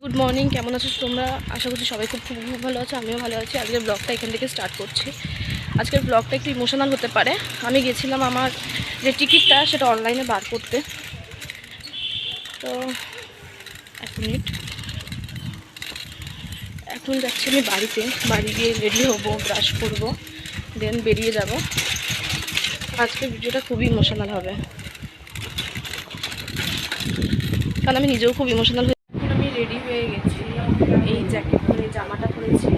Good morning, কেমন আছো তোমরা? আশা করছি সবাই খুব ভালো আছো। আমিও ভালো আছি। আজকের ব্লগটা এখান থেকে স্টার্ট করছি। আজকের ব্লগটা একটু ইমোশনাল হতে পারে। আমি গেছিলাম আমার যে টিকিটটা সেটা অনলাইনে বার করতে। তো এক মিনিট, এখন যাচ্ছি আমি বাড়িতে। বাড়ি গিয়ে রেডি হবো, ব্রাশ করবো, দেন বেরিয়ে যাব। আজকের ভিডিওটা খুবই ইমোশনাল হবে, কারণ আমি নিজেও খুব ইমোশনাল হয়ে। এখন আমি রেডি হয়ে গেছি। এই জ্যাকেট পরে, জামাটা পরেছি,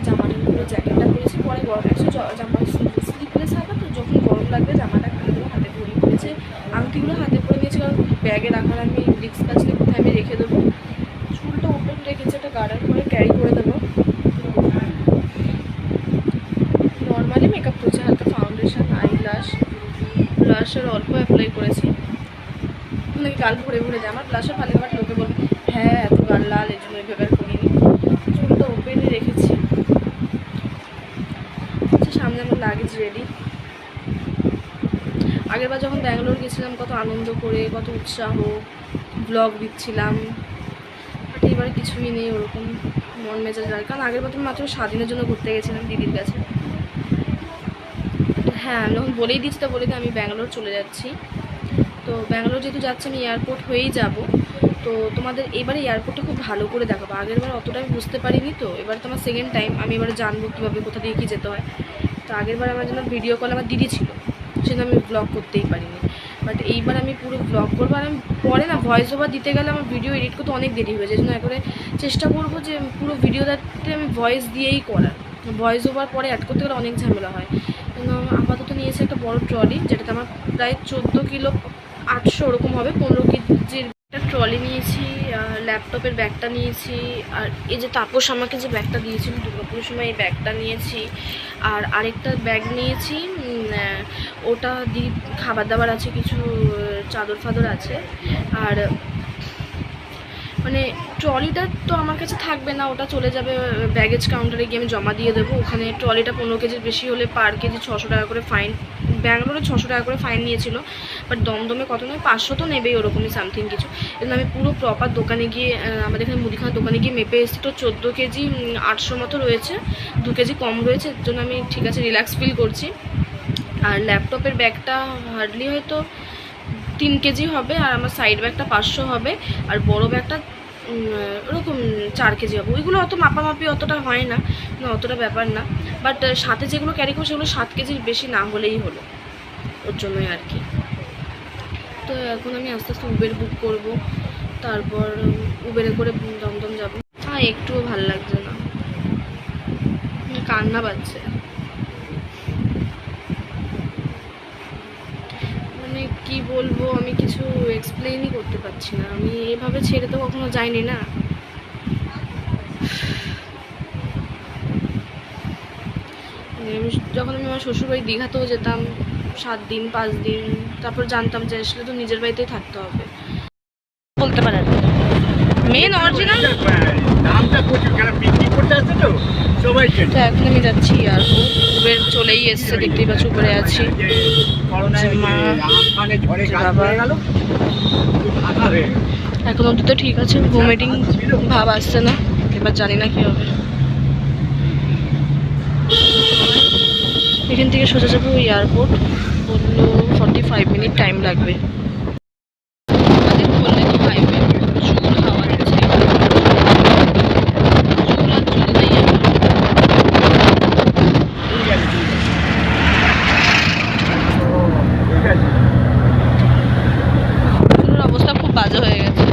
জামাটার উপরে জ্যাকেটটা পরেছি। পরে গরম লাগছে, জামা স্লিপলেস হবে তো, যখন গরম লাগবে জামাটা খুলে দেবো। হাতে ঘড়ি পরেছে, আংটিগুলো হাতে পরে নিয়েছি, কারণ ব্যাগে রাখার আমি রিক্স কাছলে কোথায় আমি রেখে দেবো। চুলটা ওপেন রেখেছি, একটা গার্ডার করে ক্যারি করে দেবো। নর্মালি মেকআপ করছি, হালকা ফাউন্ডেশন, আইল্যাশ, ব্লাশার অল্প অ্যাপ্লাই করেছি। নাকি গাল ভরে ভরে যায় আমার ব্লাশার, ভালো আমার লোকে বলবে হ্যাঁ এত গাল লাল, এই জন্য ভেবে করিনি। চুলটা ওপেনে রেখেছি। সামনে আমার লাগেজ রেডি। আগেরবার যখন ব্যাঙ্গালোর গেছিলাম কত আনন্দ করে, কত উৎসাহ, ব্লগ দিচ্ছিলাম। বাট এবারে কিছুই নেই ওরকম মন মেজাজ লাগে, কারণ আগেরবার তো মাত্র 7 দিনের জন্য ঘুরতে গেছিলাম দিদির কাছে। হ্যাঁ, আমি যখন বলেই দিচ্ছি, তা বলে দিই আমি ব্যাঙ্গালোর চলে যাচ্ছি। তো ব্যাঙ্গালোর যেহেতু যাচ্ছি, আমি এয়ারপোর্ট হয়েই যাব। তো তোমাদের এবারে এয়ারপোর্টটা খুব ভালো করে দেখাবো। আগেরবার অতটা আমি বুঝতে পারিনি, তো এবার তো আমার সেকেন্ড টাইম। আমি এবারে জানবো কীভাবে, কোথা দিয়ে কী যেতে হয়। তো আগেরবার আমার জন্য ভিডিও কল আমার দিদি ছিল, সেজন্য আমি ব্লগ করতেই পারিনি। বাট এইবার আমি পুরো ব্লগ করবো। আর আমি পরে না ভয়েস ওভার দিতে গেলে আমার ভিডিও এডিট করতে অনেক দেরি হয়ে যায়। এই জন্য একবারে চেষ্টা করবো যে পুরো ভিডিওটাতে আমি ভয়েস দিয়েই করার। ভয়েস ওভার পরে অ্যাড করতে গেলে অনেক ঝামেলা হয়। আপাতত নিয়েছি একটা বড় ট্রলি, যেটাতে আমার প্রায় 14 কিলো 800 ওরকম হবে, 15 কেজির একটা ট্রলি নিয়েছি। ল্যাপটপের ব্যাগটা নিয়েছি। আর এই যে তাপস আমাকে যে ব্যাগটা দিয়েছিল দুর্গাপুরের সময়, এই ব্যাগটা নিয়েছি। আর আরেকটা ব্যাগ নিয়েছি, ওটা দিয়ে খাবার দাবার আছে, কিছু চাদর ফাদর আছে। আর মানে ট্রলিটা তো আমার কাছে থাকবে না, ওটা চলে যাবে ব্যাগেজ কাউন্টারে গিয়ে আমি জমা দিয়ে দেবো। ওখানে ট্রলিটা 15 কেজির বেশি হলে পার কেজি 600 টাকা করে ফাইন। ব্যাঙ্গালোরে 600 টাকা করে ফাইন নিয়েছিল, বাট দমদমে কত নয় 500 তো নেবেই, ওরকমই সামথিং কিছু। কিন্তু আমি পুরো প্রপার দোকানে গিয়ে, আমাদের এখানে মুদিখানার দোকানে গিয়ে মেপে এসেছি। তো 14 কেজি 800 মতো রয়েছে, 2 কেজি কম রয়েছে। এর জন্য আমি ঠিক আছে রিল্যাক্স ফিল করছি। আর ল্যাপটপের ব্যাগটা হার্ডলি হয়তো 3 কেজি হবে, আর আমার সাইড ব্যাগটা 500 হবে, আর বড় ব্যাগটা ওরকম 4 কেজি হবে। ওইগুলো অত মাপামাপি অতটা হয় না, অতটা ব্যাপার না। বাট সাথে যেগুলো ক্যারি করবো সেগুলো 7 কেজির বেশি না হলেই হলো, ওর জন্যই আর কি। তো এখন আমি আস্তে আস্তে উবের বুক করব, তারপর উবেরে করে দমদম যাব। হ্যাঁ, একটুও ভালো লাগছে না, কান্না পাচ্ছে। মানে কি বলবো, আমি কিছু এক্সপ্লেনই করতে পারছি না। আমি এভাবে ছেড়ে তো কখনো যাইনি না। যখন আমি আমার শ্বশুরবাড়ি দীঘাতেও যেতাম 7 দিন 5 দিন, তারপর জানতাম যে আসলে তো নিজের বাড়িতেই থাকতে হবে, বলতে পারেন। মেন অরিজিনাল নামটা প্রচুর কেন বিক্রি করতে আসছে তো সবাই। তো এখন আমি যাচ্ছি আর উবের চলেই এসছে, দেখতেই পাচ্ছ উপরে আছি। এখন অব্দি তো ঠিক আছে, ভমিটিং ভাব আসছে না। এবার জানি না কি হবে। এখান থেকে সোজা যাবো এয়ারপোর্ট, বললো 45 মিনিট টাইম লাগবে। অবস্থা খুব বাজে হয়ে গেছে।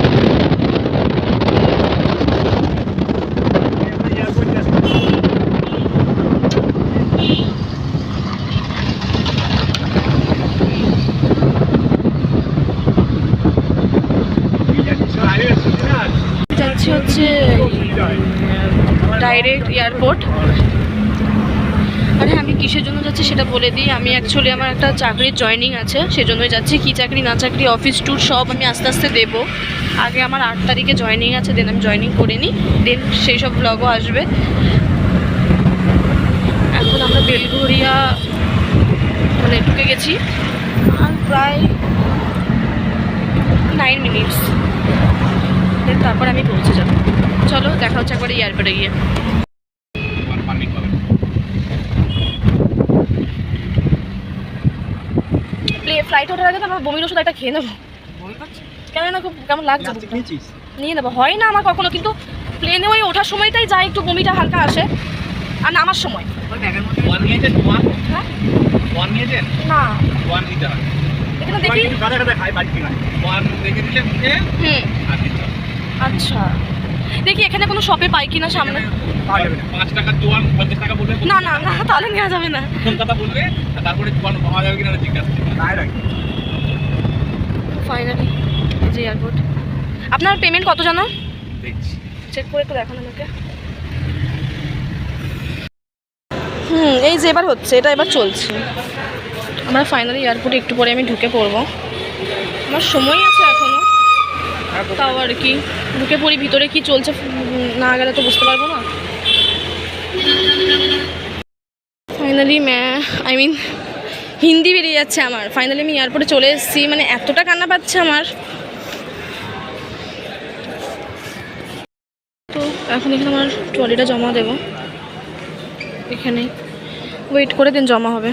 যাচ্ছি হচ্ছে ডাইরেক্ট এয়ারপোর্ট। আর হ্যাঁ, আমি কিসের জন্য যাচ্ছি সেটা বলে দিই। আমি অ্যাকচুয়ালি আমার একটা চাকরির জয়েনিং আছে, সেজন্যই যাচ্ছি। কী চাকরি না চাকরি, অফিস ট্যুর সব আমি আস্তে আস্তে দেবো। আগে আমার 8 তারিখে জয়েনিং আছে, দেন আমি জয়েনিং করে নিই, দেন সেই সব ব্লগও আসবে। এখন আমরা বেলঘরিয়া মানে ঢুকে গেছি, আর প্রায় 9 মিনিটস, তারপর আমি পৌঁছে যাবো। চলো দেখা হচ্ছে একবার এয়ারপোর্টে গিয়ে। ফ্লাইট ওঠার আগে তো আমার বমির ওষুধ একটা খেয়ে নেবো। কেন না খুব কেমন লাগছে, নিয়ে নেবো। হয় না আমার কখনো, কিন্তু প্লেনে ওই ওঠার সময়টাই যায় একটু বমিটা হালকা আসে, আর নামার সময় না। এখানে দেখি। আচ্ছা দেখি এখানে কোনো শপে পাই কিনা সামনে। 5 টাকা জোয়ান 50 টাকা বলবে না না না, তাহলে নেওয়া যাবে না। কলকাতা বলবে তারপরে জোয়ান পাওয়া যাবে কিনা জিজ্ঞাসা ফাইনালি এই যে এয়ারপোর্ট। আপনার পেমেন্ট কত জানো? দেখছি, চেক করে একটু দেখান আমাকে। এই যে এবার হচ্ছে, এটা এবার চলছে। আমরা ফাইনালি এয়ারপোর্টে একটু পরে আমি ঢুকে পড়বো। আমার সময় আছে এখনো, তাও আর কি ঢুকে পড়ি। ভিতরে কি চলছে না গেলে তো বুঝতে পারবো না। ফাইনালি হিন্দি বেরিয়ে যাচ্ছে আমার। ফাইনালি আমি এয়ারপোর্টে চলে এসেছি। মানে এতটা কান্না পাচ্ছে আমার। তো এখন এখানে আমার ট্রলিটা জমা দেবো, এখানে ওয়েট করে দিন জমা হবে।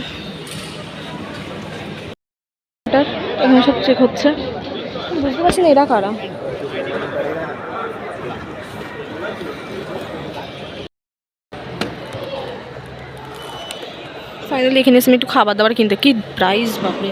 এখানে সব চেক হচ্ছে। বুঝতে পারছি না এরা কারা। ফাইনালি এখানে এসে আমি একটু খাবার দাবার কিনতে। কি প্রাইস বাপরে!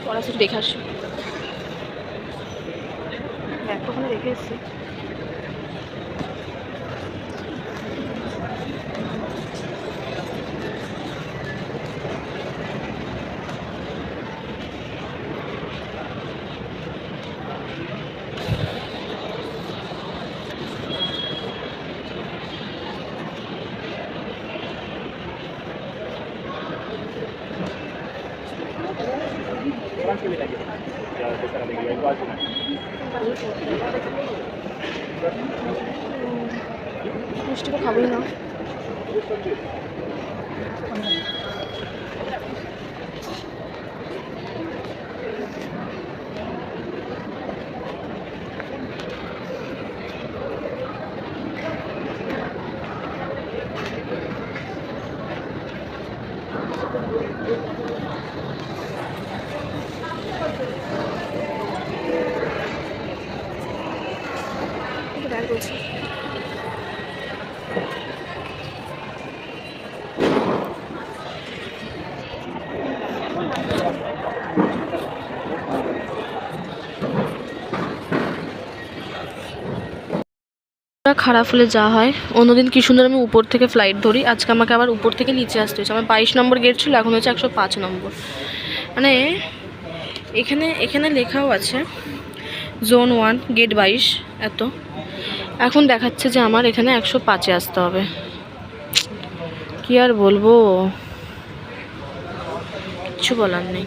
পড়াশোনা দেখে আসি, ব্যাগটা ওখানে রেখে এসেছি। মিষ্টি তো খাবোই না। ব্যাগ বলছি খারাপ হলে যা হয়। অন্যদিন কি সুন্দর আমি উপর থেকে ফ্লাইট ধরি, আজকে আমাকে আবার উপর থেকে নিচে আসতে হয়েছে। আমার 22 নম্বর গেট ছিল, এখন হচ্ছে 105 নম্বর। মানে এখানে লেখাও আছে জোন 1 গেট 22 এত। এখন দেখাচ্ছে যে আমার এখানে 105-এ আসতে হবে। কি আর বলবো, কিছু বলার নেই।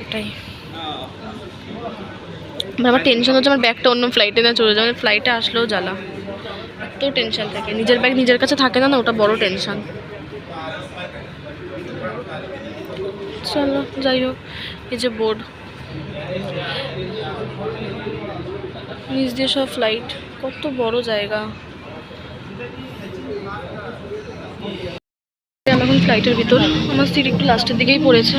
এটাই আমার টেনশন হচ্ছে, আমার ব্যাগটা অন্য ফ্লাইটে না চলে যাবে। ফ্লাইটে আসলেও জ্বালা, এত টেনশন থাকে। নিজের ব্যাগ নিজের কাছে থাকে না, ওটা বড় টেনশন। চলো যাই হোক, এই যে বোর্ড, নিচ দিয়ে সব ফ্লাইট, কত বড় জায়গা। আমি এখন ফ্লাইটের ভিতর, আমার সিট একটু লাস্টের দিকেই পড়েছে।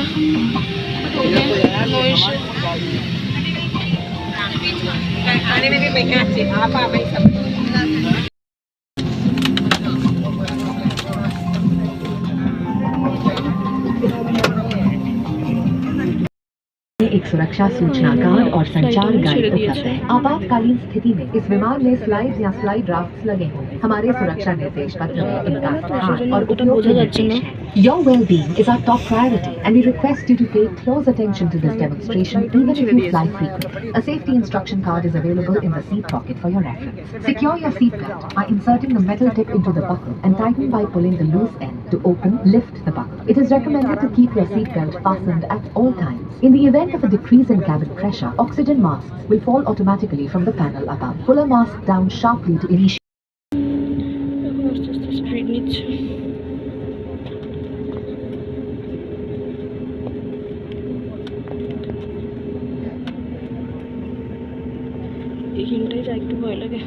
एक सुरक्षा सूचना कार्ड और संचार गाइड उपलब्ध है। आपातकालीन स्थिति में इस विमान में स्लाइड या स्लाइड ड्राफ्ट्स लगे होंगे। हमारे सुरक्षा निर्देश पत्र में इनका स्थान और उपयोग के निर्देश हैं। Your well-being is our top priority, and we request you to pay close attention to this demonstration, even if you fly frequently. A safety instruction card is available in the seat pocket for your reference. Secure your seatbelt by inserting the metal tip into the buckle and tighten by pulling the loose end to open, lift the buckle. It is recommended to keep your seatbelt fastened at all times. In the event of a decrease in cabin pressure, oxygen masks will fall automatically from the panel above. Pull a mask down sharply to initiate. এখন আস্তে আস্তে speed নিচ্ছে। এইখানটাই যা একটু ভয় লাগে।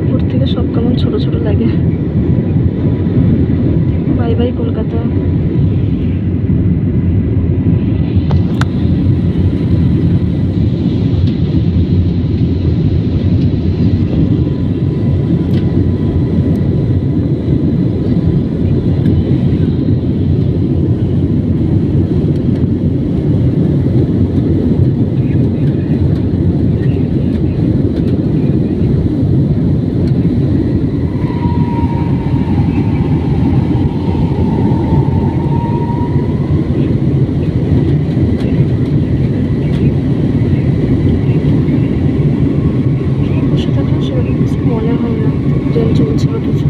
উপর থেকে সব কেমন ছোট ছোট লাগে। Bye bye Kolkata. বসে থাকলে সেরকম কিছু মনে হয় না, ট্রেন চলছিল কিছু।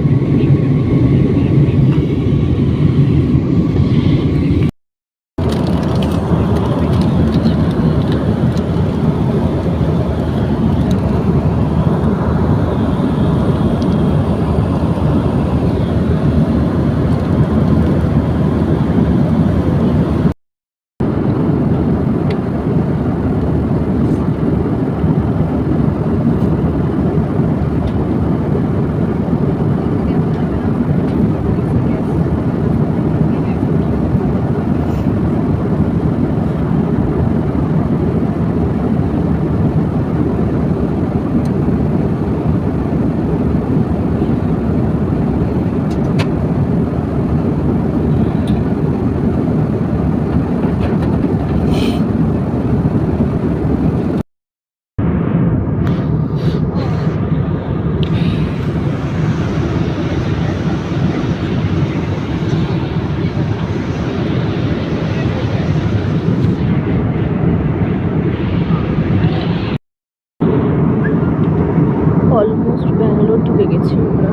অলমোস্ট ব্যাঙ্গালোর ঢুকে গেছি আমরা।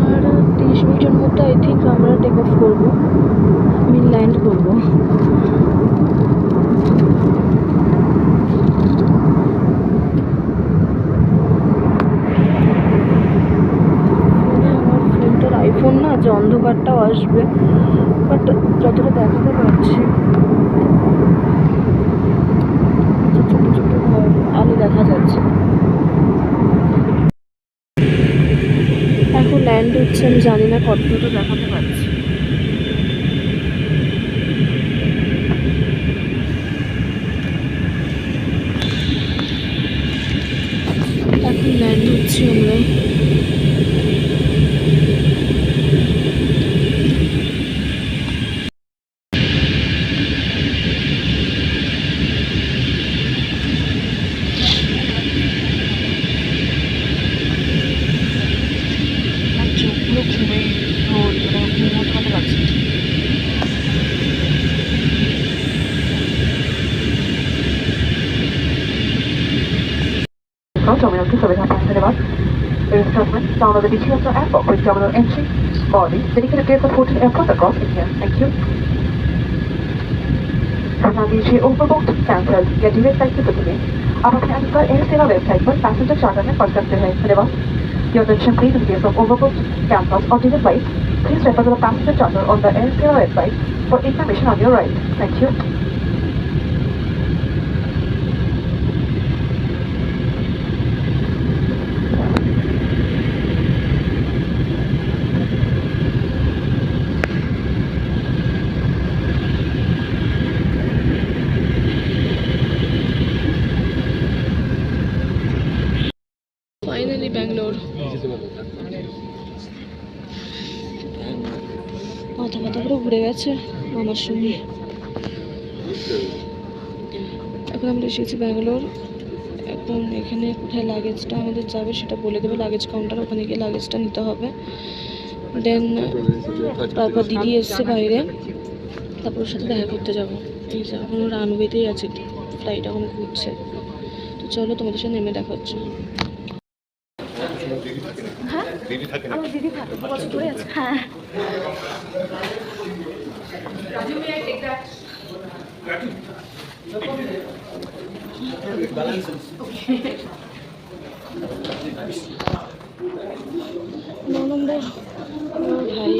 আর 30 মিনিটের মধ্যে আই থিঙ্ক আমরা টেক অফ করবো, ল্যান্ড করবো। আমার ফোনটার আইফোন না, যে অন্ধকারটাও আসবে, বাট যতটা দেখাতে পারছি ছোটো ছোটো আলো দেখা যাচ্ছে। এখন ল্যান্ড হচ্ছে, আমি জানি না কতটা দেখাতে পারছি। এখন ল্যান্ড হচ্ছি আমরা। চোখগুলো খুবই মতো লাগছে। Terminal to Savannah, Hyderabad. Ladies and gentlemen, down on the Beachy Airport with terminal entry, boarding, dedicated airport hotel airport across India. Thank you. प्रधान दीजिए ओवरबुक्ड कैंसल या डिले फ्लाइट की स्थिति में आप अपने अधिकार एयर सेवा वेबसाइट पर पैसेंजर चार्टर में पढ़ सकते हैं। धन्यवाद। Your attention please in case of overbooked, cancelled or delayed flights. Please refer to the passenger charter on the Air India website for information on your ride. Thank you. Finally Bangalore. মাথা মাথা পুরো ঘুরে গেছে আমার সঙ্গে। এখন আমরা এসেছি ব্যাঙ্গালোর। এখন এখানে কোথায় লাগেজটা আমাদের যাবে সেটা বলে দেবে লাগেজ কাউন্টার, ওখানে গিয়ে লাগেজটা নিতে হবে। দেন তারপর দিদি এসছে বাইরে, তারপর ওর সাথে দেখা করতে যাবো। এই যে এখন রানওয়েতেই আছে, ফ্লাইট এখন ঘুরছে। তো চলো তোমাদের সাথে নেমে দেখা হচ্ছে। হ্যাঁ আমার দিদি থাকে বছর ধরে আছে। হ্যাঁ নম্বর ভাই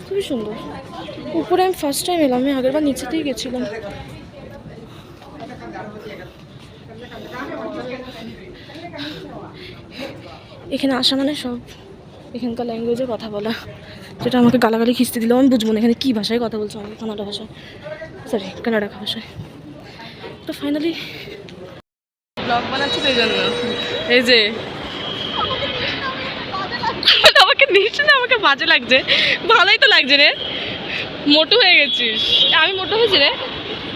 খুবই সুন্দর। উপরে আমি ফার্স্ট টাইম এলাম, আমি আগেরবার নিচেতেই গেছিলাম। এখানে আসা মানে সব এখানকার ল্যাঙ্গুয়েজে কথা বলা, যেটা আমাকে গালাগালি খিস্তি দিলেও আমি বুঝবো না এখানে কী ভাষায় কথা বলছো, আমাকে কানাডা ভাষায়, সরি কানাডা ভাষায়। তো ফাইনালি ব্লগ বানাচ্ছি এই জন্য। এই যে আমাকে নিচ্ছে না, আমাকে বাজে লাগছে। ভালোই তো লাগছে রে, মোটু হয়ে গেছিস। আমি মোটো হয়েছি রে,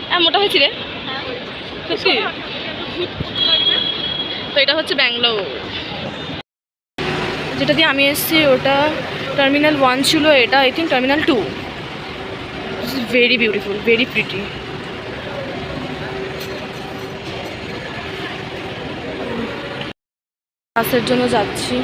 হ্যাঁ মোটা হয়েছি রে সত্যি। তো এটা হচ্ছে ব্যাঙ্গালোর, যেটা দিয়ে আমি এসেছি ওটা টার্মিনাল 1 ছিল, এটা I think terminal 2। This is very beautiful, very pretty. ক্লাসের জন্য যাচ্ছি।